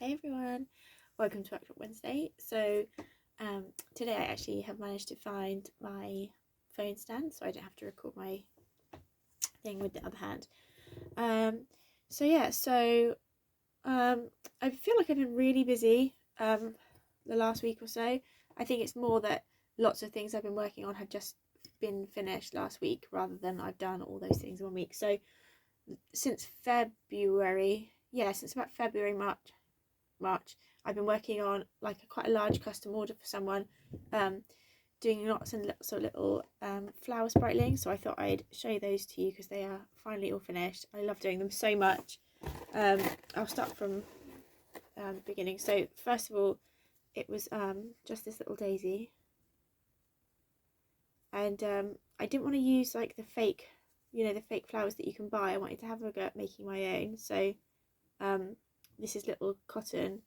Hey everyone, welcome to Workshop Wednesday. So today I actually have managed to find my phone stand, so I don't have to record my thing with the other hand. I feel like I've been really busy the last week or so. I think it's more that lots of things I've been working on have just been finished last week rather than I've done all those things in 1 week. So since February, since about February, March, I've been working on like quite a large custom order for someone, doing lots and lots of little flower sprytlings. So I thought I'd show those to you because they are finally all finished. I love doing them so much. I'll start from the beginning. So first of all, it was just this little daisy, and I didn't want to use like the fake, the fake flowers that you can buy. I wanted to have a go at making my own. So this is little cotton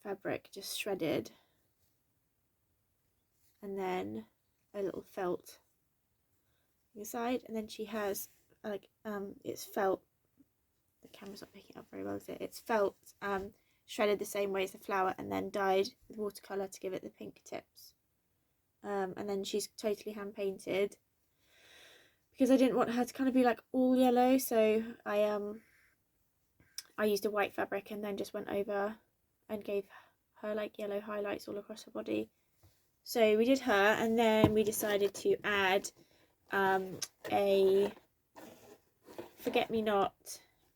fabric just shredded, and then a little felt inside, and then she has like it's felt, the camera's not picking up very well, is it? It's felt shredded the same way as the flower and then dyed with watercolour to give it the pink tips, and then she's totally hand painted because I didn't want her to kind of be like all yellow, so I used a white fabric and then just went over and gave her like yellow highlights all across her body. So we did her, and then we decided to add a forget-me-not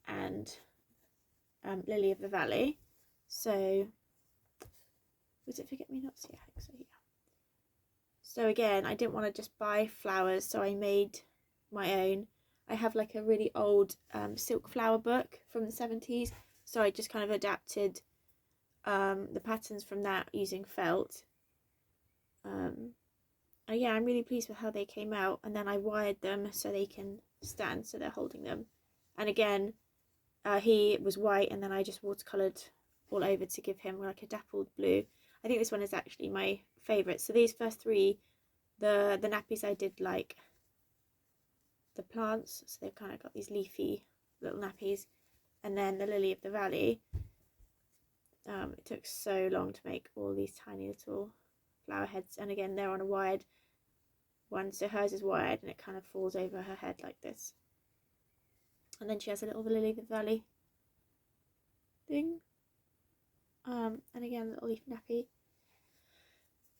and lily of the valley. So was it forget-me-nots? Yeah, I think so. Yeah. So again, I didn't want to just buy flowers, so I made my own. I have like a really old silk flower book from the 70s, so I just kind of adapted the patterns from that using felt. Yeah, I'm really pleased with how they came out, and then I wired them so they can stand, so they're holding them. And again, he was white, and then I just watercoloured all over to give him like a dappled blue. I think this one is actually my favourite. So these first three, the nappies, I did like the plants, so they've kind of got these leafy little nappies, and then the lily of the valley. It took so long to make all these tiny little flower heads, and again they're on a wired one, so hers is wired and it kind of falls over her head like this, and then she has a little lily of the valley thing, and again a little leaf nappy.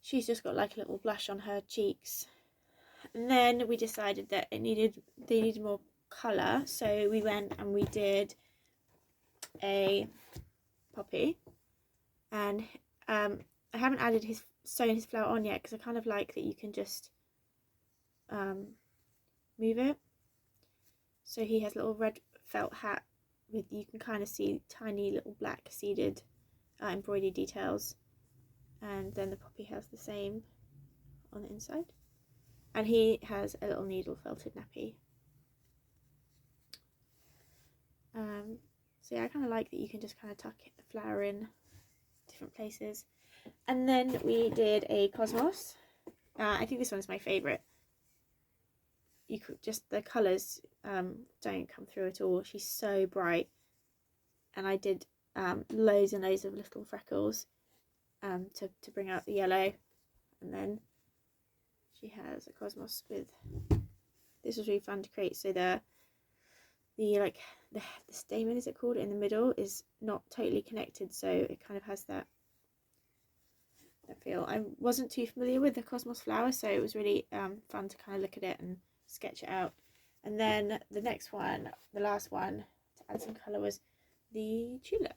She's just got like a little blush on her cheeks, and then we decided that they needed more colour, so we went and we did a poppy, and I haven't sewn his flower on yet because I kind of like that you can just move it. So he has a little red felt hat with, you can kind of see tiny little black seeded embroidery details, and then the poppy has the same on the inside, and he has a little needle felted nappy. So yeah, I kind of like that you can just kind of tuck the flower in different places. And then we did a cosmos. I think this one's my favourite. You could just, the colours don't come through at all. She's so bright, and I did loads and loads of little freckles to bring out the yellow. And then she has a cosmos with, this was really fun to create. So the stamen, is it called, in the middle is not totally connected, so it kind of has that feel. I wasn't too familiar with the cosmos flower, so it was really fun to kind of look at it and sketch it out. And then the next one, the last one to add some colour, was the tulip.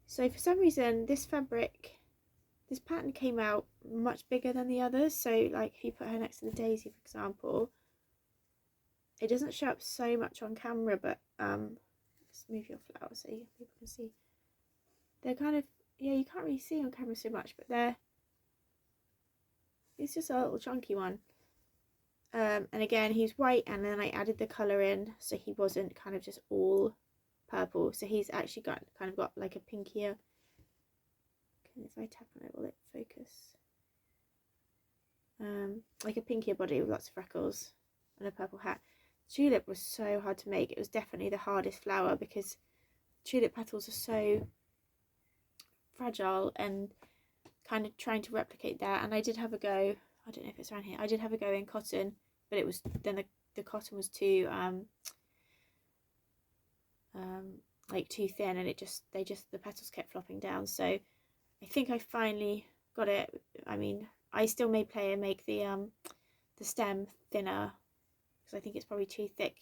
So for some reason this pattern came out much bigger than the others. So like if you put her next to the daisy, for example, it doesn't show up so much on camera, but let's move your flower so people can see. They're kind of, yeah, you can't really see on camera so much, but it's just a little chunky one. And again, he's white, and then I added the colour in so he wasn't kind of just all purple. So he's actually got like a pinkier, if I tap on it will it focus, like a pinkier body with lots of freckles and a purple hat. Tulip was so hard to make. It was definitely the hardest flower because tulip petals are so fragile, and kind of trying to replicate that. And I did have a go, I don't know if it's around here, I did have a go in cotton, but it was then the cotton was too like too thin, and the petals kept flopping down. So I think I finally got it. I mean, I still may play and make the stem thinner, because I think it's probably too thick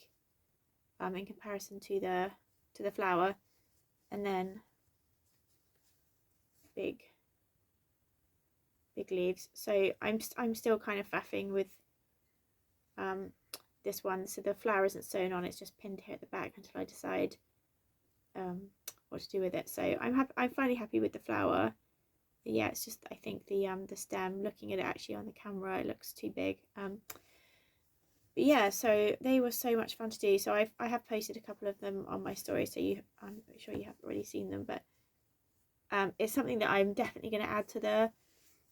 in comparison to the flower, and then big leaves. So I'm still kind of faffing with this one. So the flower isn't sewn on, it's just pinned here at the back until I decide what to do with it. So I'm finally happy with the flower. But yeah, it's just, I think the stem, looking at it actually on the camera, it looks too big. But yeah, so they were so much fun to do. So I have posted a couple of them on my story, so I'm sure you have already seen them, but it's something that I'm definitely going to add to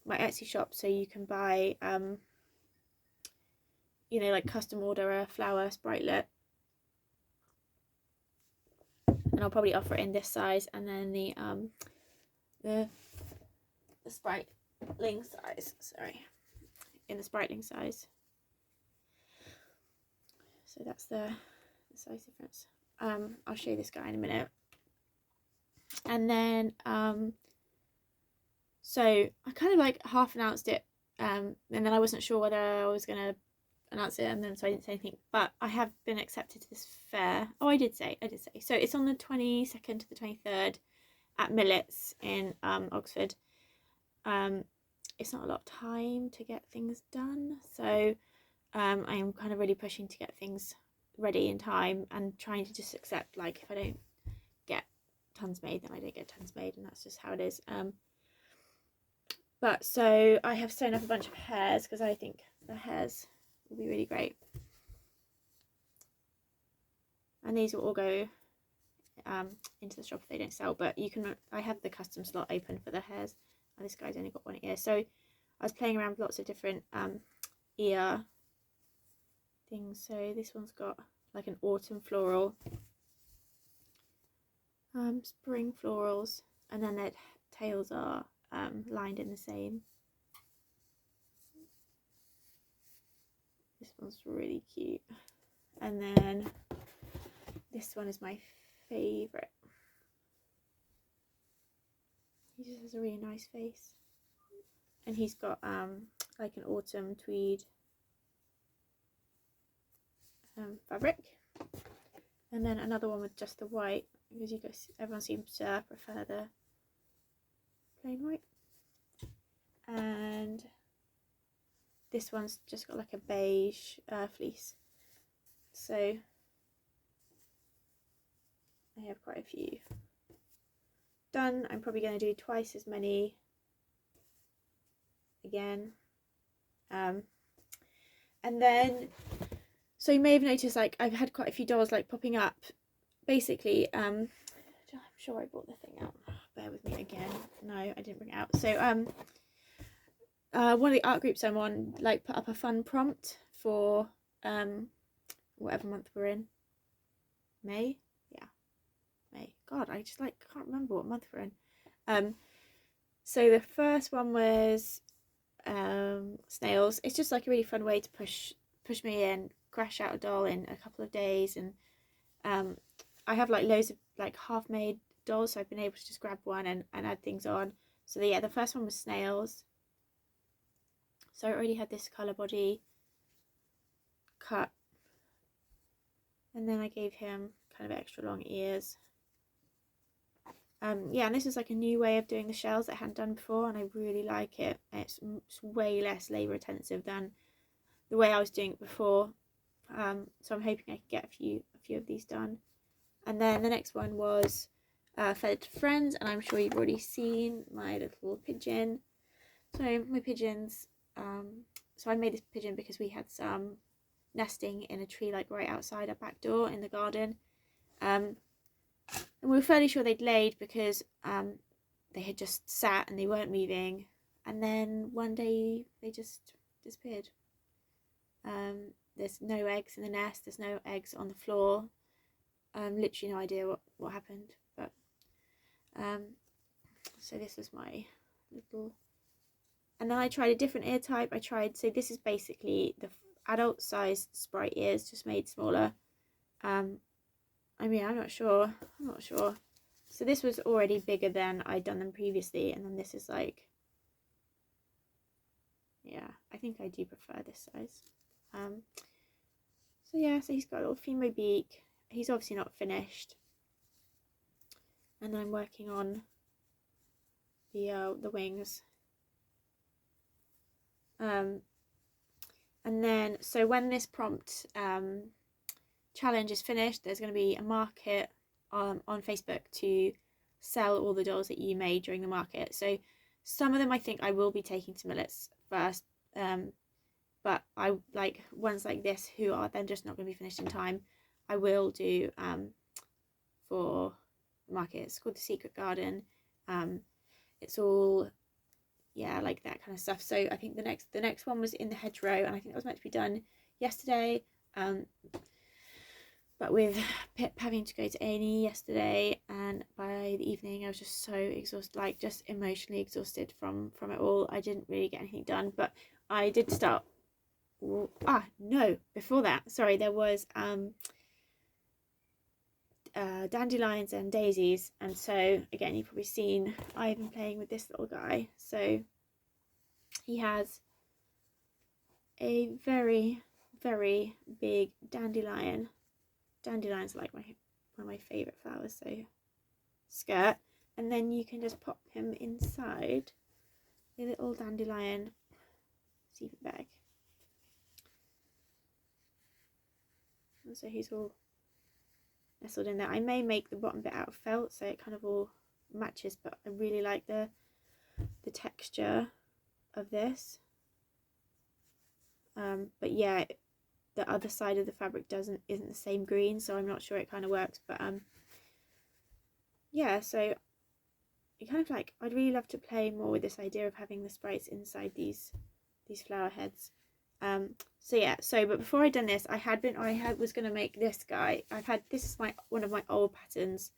my Etsy shop. So you can buy you know, like custom order a flower spritelet, and I'll probably offer it in this size, and then the Sprytling size, sorry, in the Sprytling size. So that's the size difference. I'll show you this guy in a minute. And then so I kind of like half announced it, and then I wasn't sure whether I was gonna announce it, and then so I didn't say anything. But I have been accepted to this fair. Oh, I did say. So it's on the 22nd to the 23rd at Millets in Oxford. It's not a lot of time to get things done, so I'm kind of really pushing to get things ready in time, and trying to just accept, like, if I don't get tons made, then I don't get tons made, and that's just how it is. But so I have sewn up a bunch of hairs, because I think the hairs will be really great, and these will all go into the shop if they don't sell. But you can, I have the custom slot open for the hairs, and this guy's only got one ear, so I was playing around with lots of different ear things. So this one's got like an autumn floral, spring florals, and then their tails are lined in the same. This one's really cute, and then this one is my favourite. He just has a really nice face, and he's got like an autumn tweed fabric, and then another one with just the white, because everyone seems to prefer the plain white. And this one's just got like a beige fleece. So I have quite a few done. I'm probably going to do twice as many again. And then, so you may have noticed, like, I've had quite a few dolls like popping up. Basically, I'm sure I brought the thing out. Bear with me again. No, I didn't bring it out. So one of the art groups I'm on, like, put up a fun prompt for whatever month we're in. May? Yeah, May. God, I just can't remember what month we're in. So the first one was snails. It's just like a really fun way to push me in, crash out a doll in a couple of days. And I have like loads of like half made dolls, so I've been able to just grab one and add things on. So the first one was snails. So I already had this colour body cut, and then I gave him kind of extra long ears. Yeah, and this is like a new way of doing the shells that I hadn't done before, and I really like it. It's way less labour intensive than the way I was doing it before. So I'm hoping I can get a few of these done. And then the next one was Feathered Friends, and I'm sure you've already seen my little pigeon. So my pigeons, so I made this pigeon because we had some nesting in a tree like right outside our back door in the garden. And we were fairly sure they'd laid because they had just sat and they weren't moving, and then one day they just disappeared. There's no eggs in the nest, there's no eggs on the floor, Literally no idea what happened, but so this was my little, and then I tried a different ear type. So this is basically the adult sized Sprite ears, just made smaller. I mean, I'm not sure. So this was already bigger than I'd done them previously, and then this is like, yeah, I think I do prefer this size. So yeah, so he's got a little female beak. He's obviously not finished, and I'm working on the wings. And then so when this prompt challenge is finished, there's going to be a market on Facebook to sell all the dolls that you made during the market. So some of them I think I will be taking to Millets first, but I like ones like this who are then just not going to be finished in time, I will do for the market. It's called the Secret Garden. It's all, yeah, like that kind of stuff. So I think the next one was in the hedgerow, and I think that was meant to be done yesterday. But with Pip having to go to A&E yesterday, and by the evening I was just so exhausted, like just emotionally exhausted from it all. I didn't really get anything done, but I did start. No, before that, sorry, there was dandelions and daisies, and so again, you've probably seen I've been playing with this little guy. So he has a very, very big dandelion. Dandelions are like one of my favourite flowers, so skirt, and then you can just pop him inside the little dandelion sleeping bag. And so he's all nestled in there. I may make the bottom bit out of felt so it kind of all matches, but I really like the texture of this. But yeah, the other side of the fabric isn't the same green, so I'm not sure it kind of works, but yeah, so it kind of like, I'd really love to play more with this idea of having the sprites inside these flower heads. So yeah, but before I'd done this, I was going to make this guy. This is one of my old patterns.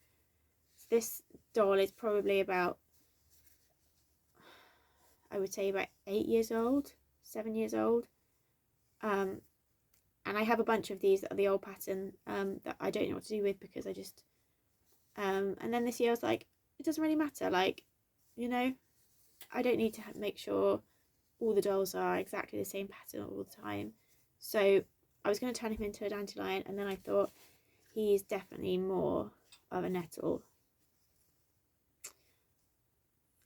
This doll is probably about, I would say about 8 years old, 7 years old. And I have a bunch of these that are the old pattern that I don't know what to do with, because I just and then this year I was like, it doesn't really matter, like, you know, I don't need to make sure all the dolls are exactly the same pattern all the time. So I was going to turn him into a dandelion, and then I thought he's definitely more of a nettle.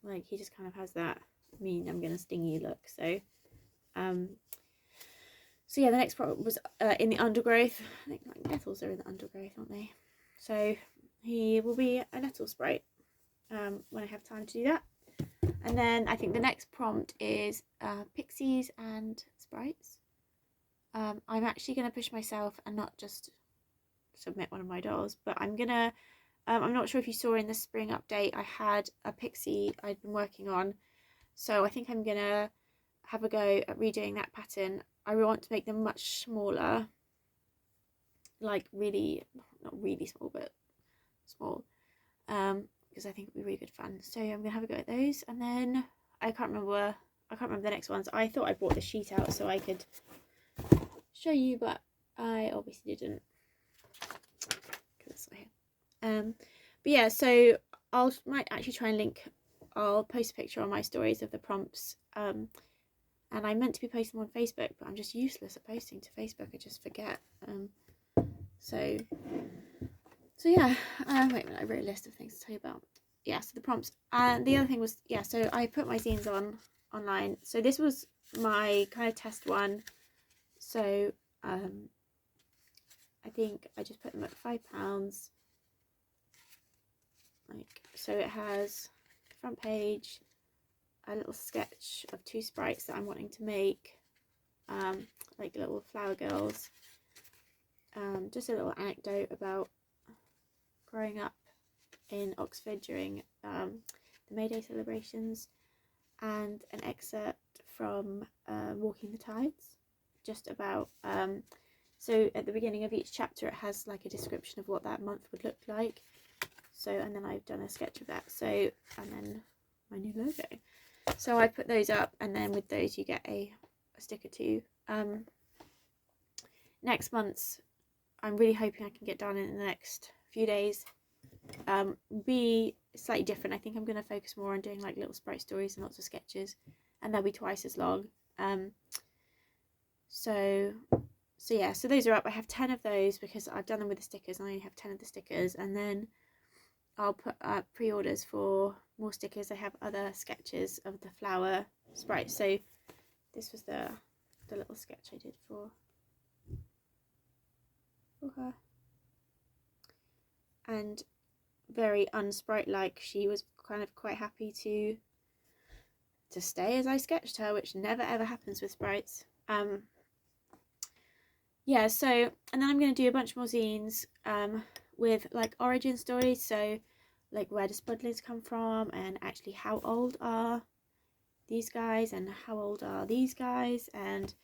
Like, he just kind of has that mean I'm gonna sting you look. So so yeah, the next part was in the undergrowth. I think like nettles are in the undergrowth, aren't they? So he will be a nettle sprite when I have time to do that. And then I think the next prompt is pixies and sprites. I'm actually going to push myself and not just submit one of my dolls, but I'm gonna I'm not sure if you saw in the spring update, I had a pixie I'd been working on, so I think I'm gonna have a go at redoing that pattern. I want to make them much smaller, like really, not really small, but small, because I think it'll be really good fun. So I'm gonna have a go at those, and then I can't remember the next ones. I thought I brought the sheet out so I could show you, but I obviously didn't. But yeah, so might actually try and I'll post a picture on my stories of the prompts, and I meant to be posting them on Facebook, but I'm just useless at posting to Facebook. I just forget. So yeah, wait a minute, I wrote a list of things to tell you about. Yeah, so the prompts, and the other thing was, yeah, so I put my zines online. So this was my kind of test one. So I think I just put them at £5. Like, so it has the front page, a little sketch of 2 sprites that I'm wanting to make, like little flower girls, just a little anecdote about growing up in Oxford during the May Day celebrations, and an excerpt from Walking the Tides, just about So at the beginning of each chapter it has like a description of what that month would look like. So, and then I've done a sketch of that. So, and then my new logo. So I put those up, and then with those you get a sticker too. Next month's, I'm really hoping I can get done in the next few days. Be slightly different. I think I'm going to focus more on doing like little sprite stories and lots of sketches, and they'll be twice as long. So yeah, so those are up. I have 10 of those because I've done them with the stickers, and I only have 10 of the stickers, and then I'll put up pre-orders for more stickers. I have other sketches of the flower sprite. So this was the little sketch I did for her. And very unsprite-like, she was kind of quite happy to stay as I sketched her, which never ever happens with sprites. Yeah, so, and then I'm going to do a bunch more zines with like origin stories. So like, where do Sprytlings come from, and actually how old are these guys, and how old are these guys, and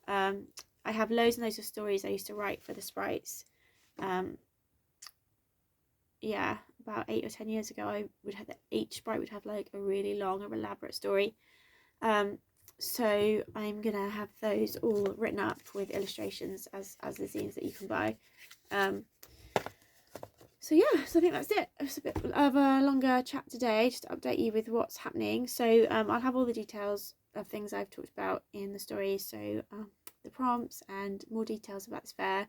I have loads and loads of stories I used to write for the sprites. Yeah, about 8 or 10 years ago, I would have each sprite would have like a really long or elaborate story. So I'm gonna have those all written up with illustrations as the zines that you can buy. So yeah, so I think that's it. It's a bit of a longer chat today, just to update you with what's happening. So I'll have all the details of things I've talked about in the story. So the prompts and more details about this fair.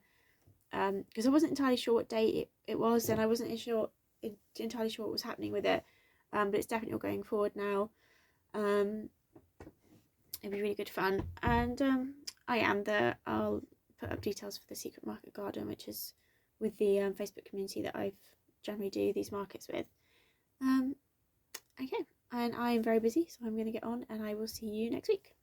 Because I wasn't entirely sure what date it was, and I wasn't entirely sure what was happening with it. But it's definitely all going forward now. It'll be really good fun. And I'll put up details for the Secret Market Garden, which is with the Facebook community that I generally do these markets with. Okay, and I am very busy, so I'm going to get on, and I will see you next week.